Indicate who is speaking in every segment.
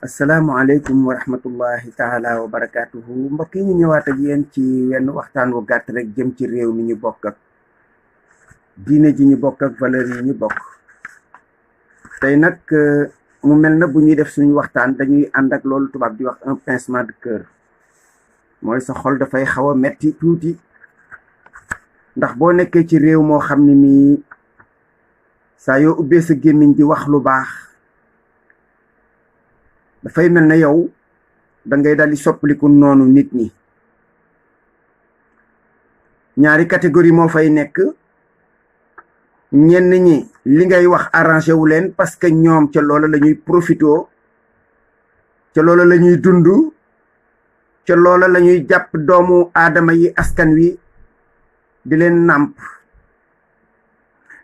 Speaker 1: asalaamaaleykum wa rahmatullahi taala wa barakaatuhu mbokk yi ñu ñëwaat ak yéen ci wenn waxtaan wu gàtt rek jëm ci réew mi ñu bokk ak diine ji ñu bokk ak valeur yi ñu bokk. tey nag mu mel na bu ñuy def suñu waxtaan dañuy ànd ak loolu tubaab di wax un pincement de cœur, mooy sa xol dafay xaw a metti tuuti ndax boo nekkee ci réew moo xam ne mii saa yoo ubbee sa gémmiñ di wax lu baax dafay mel na yow da ngay daldi soppaliku noonu nit ñi. ñaari catégorie moo fay nekk, ñenn ñi li ngay wax arrangé wu leen parce que ñoom ca loola la ñuy profitoo, ca loola la ñuy dund, ca loola la ñuy jàpp doomu aadama yi askan wi di leen nàmp.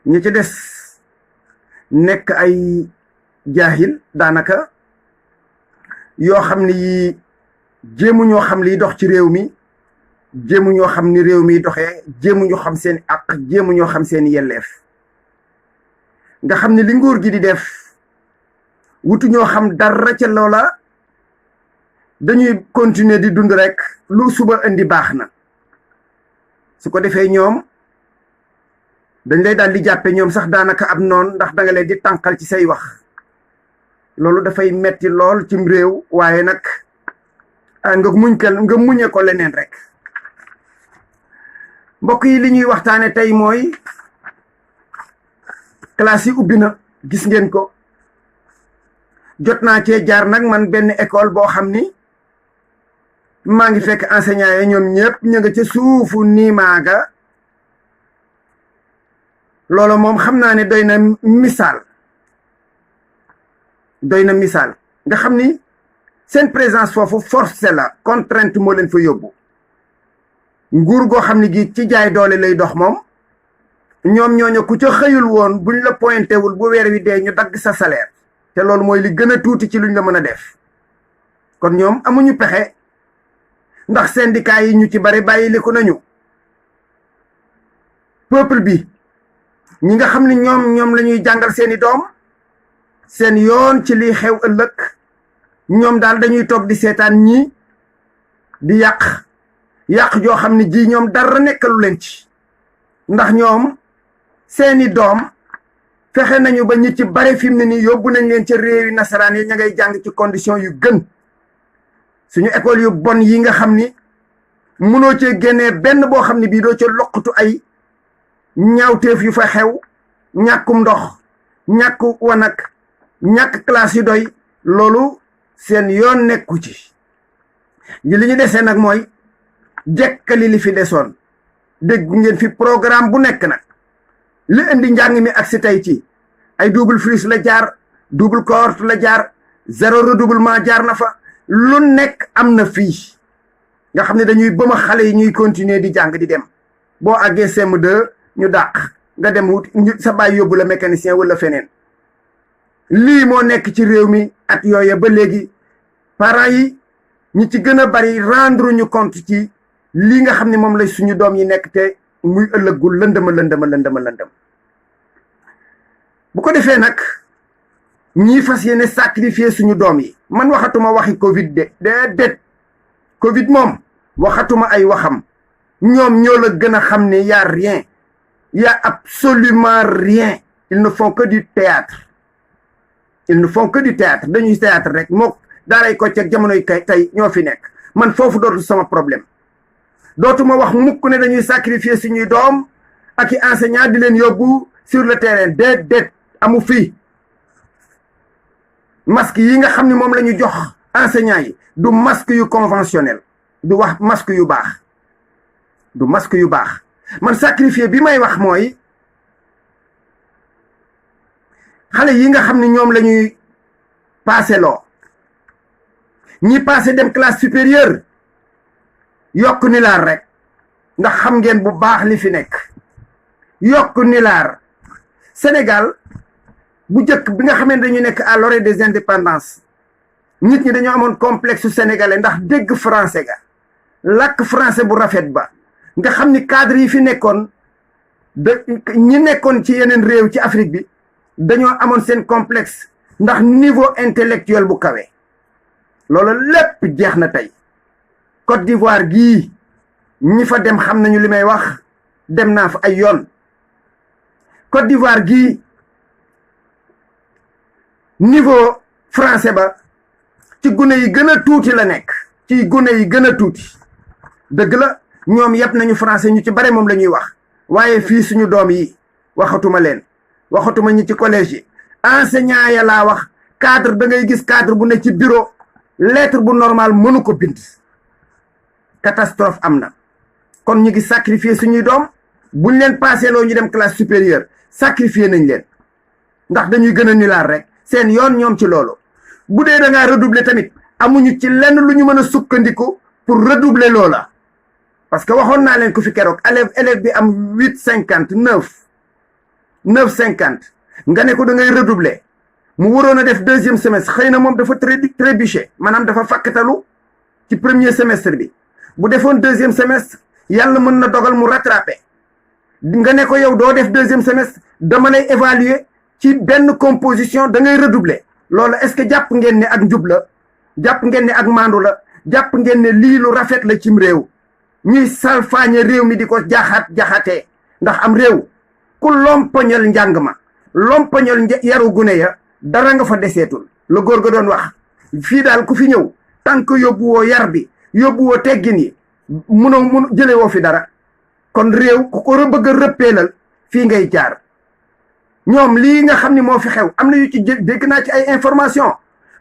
Speaker 1: ñi ci des nekk ay jaahil daanaka yoo xam ne yi jéemu ñoo xam liy dox ci réew mi, jéemu ñoo xam ni réew mi doxee, jéemu ñoo xam seen àq, jéemu ñoo xam seen yelleef. nga xam ne li nguur gi di def wutu ñoo xam dara ca loola, dañuy continuer di dund rek lu suba indi baax na. su ko defee ñoom dañ lay daal di jàppe ñoom sax daanaka ab noon, ndax da nga leen di tànqal ci say wax. loolu dafay metti lool cim réew, waaye nag nga muñe ko leneen rek. mbokk yi li ñuy waxtaane tey mooy classe yi ubbi na, gis ngeen ko. jot naa cee jaar nag man benn école boo xam ni maa ngi fekk enseignant yi ñoom ñëpp ñu nga ca suufu niimaaga. loolu moom xam naa ne doy na misaal nga xam ni seen présence foofu forcé la, contrainte moo leen fa yóbbu. nguur goo xam ni gi ci jaay doole lay dox moom, ñoom ñooñu ku ca xëyul woon buñ la pointé wul bu weer wi dee ñu dagg sa salaire, te loolu mooy li gën a tuuti ci luñ la mën a def. kon ñoom amuñu pexe, ndax syndicat yi ñu ci bari bàyyiliku nañu. peuple bi ñi nga xam ne ñoom la ñuy jàngal seeni doom seen yoon ci liy xew ëllëg, ñoom daal dañuy toog di seetaan ñi di yàq joo xam ne ji ñoom dara nekkalu leen ci. ndax ñoom seeni doom fexe nañu ba ñi ci bare fi mu ne nii yóbbu nañ leen ca réewi nasaraan yi, ña ngay jàng ci condition yu gën. suñu école yu bon yi nga xam ni mënoo cee génnee benn boo xam ne bii doo ca loqatu ay ñaawteef yu fa xew, ñàkkum ndox, ñàkk wanag, ñàkk classe yu doy, loolu seen yoon nekku ci. li ñu desee nag mooy jekkali li fi desoon. dégg ngeen fi programme bu nekk nag li indi njàng mi ak si tey ci ay double flux la jaar, double cohorte la jaar, zéro redoublement jaar na fa. lu nekk am na fii nga xam ne dañuy bëma xale yi ñuy continuer di jàng di dem. boo àggee CM2 ñu dàq nga dem wut sa baay yóbbu la mécanicien wala feneen. lii moo nekk ci réew mi at yooya ba léegi. parents yi ñi ci gën a bari rendre ñu compte ci lii nga xam ne moom lay suñu doom yi nekk, te muy ëllëgul lëndëm. bu ko defee nag ñii fas yéene sacrifier suñu doom yi. man waxatuma waxi Covid de déedéet. Covid moom waxatuma ay waxam. ñoom ñoo la gën a xam ne y a rien, y a absolument rien. ils ne font que du théâtre. dañuy théâtre rek mook daaray ko ceeg jamonoy kay tey ñoo fi nekk. man foofu dootul sama problème. dootuma wax mukk ne dañuy sacrifier suñuy doom ak i enseignant di leen yóbbu sur le terrain. déedéet amu fii. masque yi nga xam ne moom la ñu jox enseignant yi du masque yu conventionnel, du wax masque yu baax, man sacrifier bi may wax mooy xale yi nga xam ne ñoom la ñuy passé loo, ñi passé dem classe supérieure yokk nilaar rek. ndax xam ngeen bu baax li fi nekk. yokk nilaar. Sénégal bu njëkk bi nga xam ne dañu nekk à l'orée des indépendances, nit ñi dañoo amoon complexe sénégalais ndax dégg français ga, làkk français bu rafet ba. nga xam ni cadre yi fi nekkoon ñi nekkoon ci yeneen réew ci Afrique bi dañoo amoon seen complexe ndax niveau intellectuel bu kawe. loolu lépp jeex na tey. Côte d'Ivoire gii ñi fa dem xam nañu li may wax, dem naa fa ay yoon. Côte d'Ivoire gii niveau français ba ci gune yi gën a tuuti la nekk, ci gune yi gën a tuuti. dëgg la ñoom yëpp nañu français ñu ci bare moom la ñuy wax, waaye fii suñu doom yi waxatuma leen, waxatuma ñi ci collège yi, enseignant ya laa wax. cadre da ngay gis cadre bu ne ci bureau, lettre bu normal mënu ko bind. catastrophe am na. kon ñu ngi sacrifier suñuy doom, buñ leen passé loo ñu dem classe supérieure sacrifier nañ leen ndax dañuy gën a nilaar rek seen yoon ñoom ci loolu. bu dee da ngaa redoubler tamit amuñu ci lenn lu ñu mën a sukkandiku pour redoubler loola, parce que waxoon naa leen ko fi keroog élève bi am 8,50 9,50 nga ne ko da ngay redoubler mu waroon a def deuxième semestre, xëy na moom dafa trébuché, maanaam dafa fàkkatalu ci premier semestre bi. bu defoon deuxième semestre yàlla mën na dogal mu rattrapé. nga ne ko yow doo def deuxième semestre, dama lay évaluer ci benn composition da ngay redoubler. loolu est-ce que jàpp ngeen ne ak njub la, jàpp ngeen ne ak maandu la, jàpp ngeen ne lii lu rafet la cim réew? ñuy salfaañe réew mi di ko jaxatee ndax am réew ku lompoñal njàng ma, lompoñal yaru gune ya, dara nga fa deseetul. la góor ga doon wax fii daal ku fi ñëw tant que yóbbuwoo yar bi, yóbbuwoo teggin yi, mun jële woo fi dara. kon réew ku ko bëgg a rëppeelal fii ngay jaar. ñoom lii nga xam ni moo fi xew am na yu ci dégg naa ci ay information,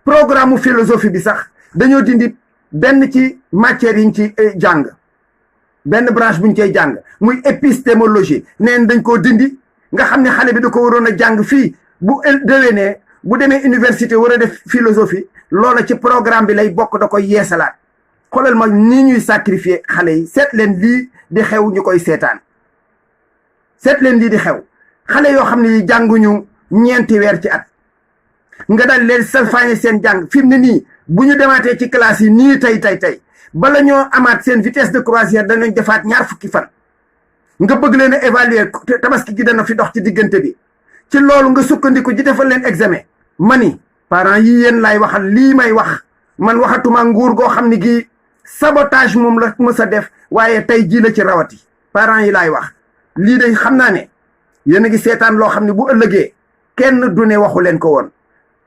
Speaker 1: programme philosophie bi sax dañoo dindi benn ci matière yiñ ci jàng, benn branche buñ cay jàng muy épistémologie, neen dañ koo dindi. nga xam ne xale bi da ko waroon a jàng fii, bu déwénee bu demee université war a def philosophie, loola ci programme bi lay bokk, da koy yeesalaat. xoolal ma ni ñuy sacrifier xale yi. seet leen lii di xew ñu koy seetaan, seet leen lii di xew. xale yoo xam ne jànguñu ñeenti weer ci at nga daal leen salfaañe seen jàng. fi mu ne nii bu ñu demaatee ci classe yi nii tey bala ñoo amaat seen vitesse de croisière danañ defaat 20 fukki fan. nga bëgg leen a évaluer, tabaski gi dana fi dox ci diggante bi. ci loolu nga sukkandiku ji defal leen examen. mani parents yi yéen laay waxal lii may wax, man waxatuma nguur goo xam ne gi sabotage moom la mës a def, waaye tey jii la ci rawati. parents yi laay wax lii de xam naa ne yéen a ngi seetaan loo xam ne bu ëllëgee kenn du ne waxu leen ko woon.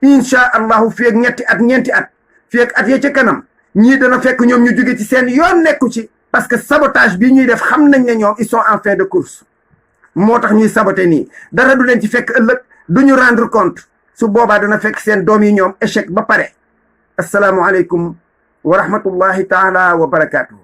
Speaker 1: incha allahu fii ak ñetti at ñeenti at, fii ak at ya ca kanam ñii dana fekk ñoom ñu jóge ci seen yoon nekku ci, parce que sabotage bii ñuy def xam nañ ne ñoom ils sont en fin de course. moo tax ñuy saboté nii, dara du leen ci fekk ëllëg, du ñu rendre compte. su boobaa dana fekk seen doom yi ñoom échec ba pare. asalaamualeykum wa rahmatullahi taala wa barakaatu.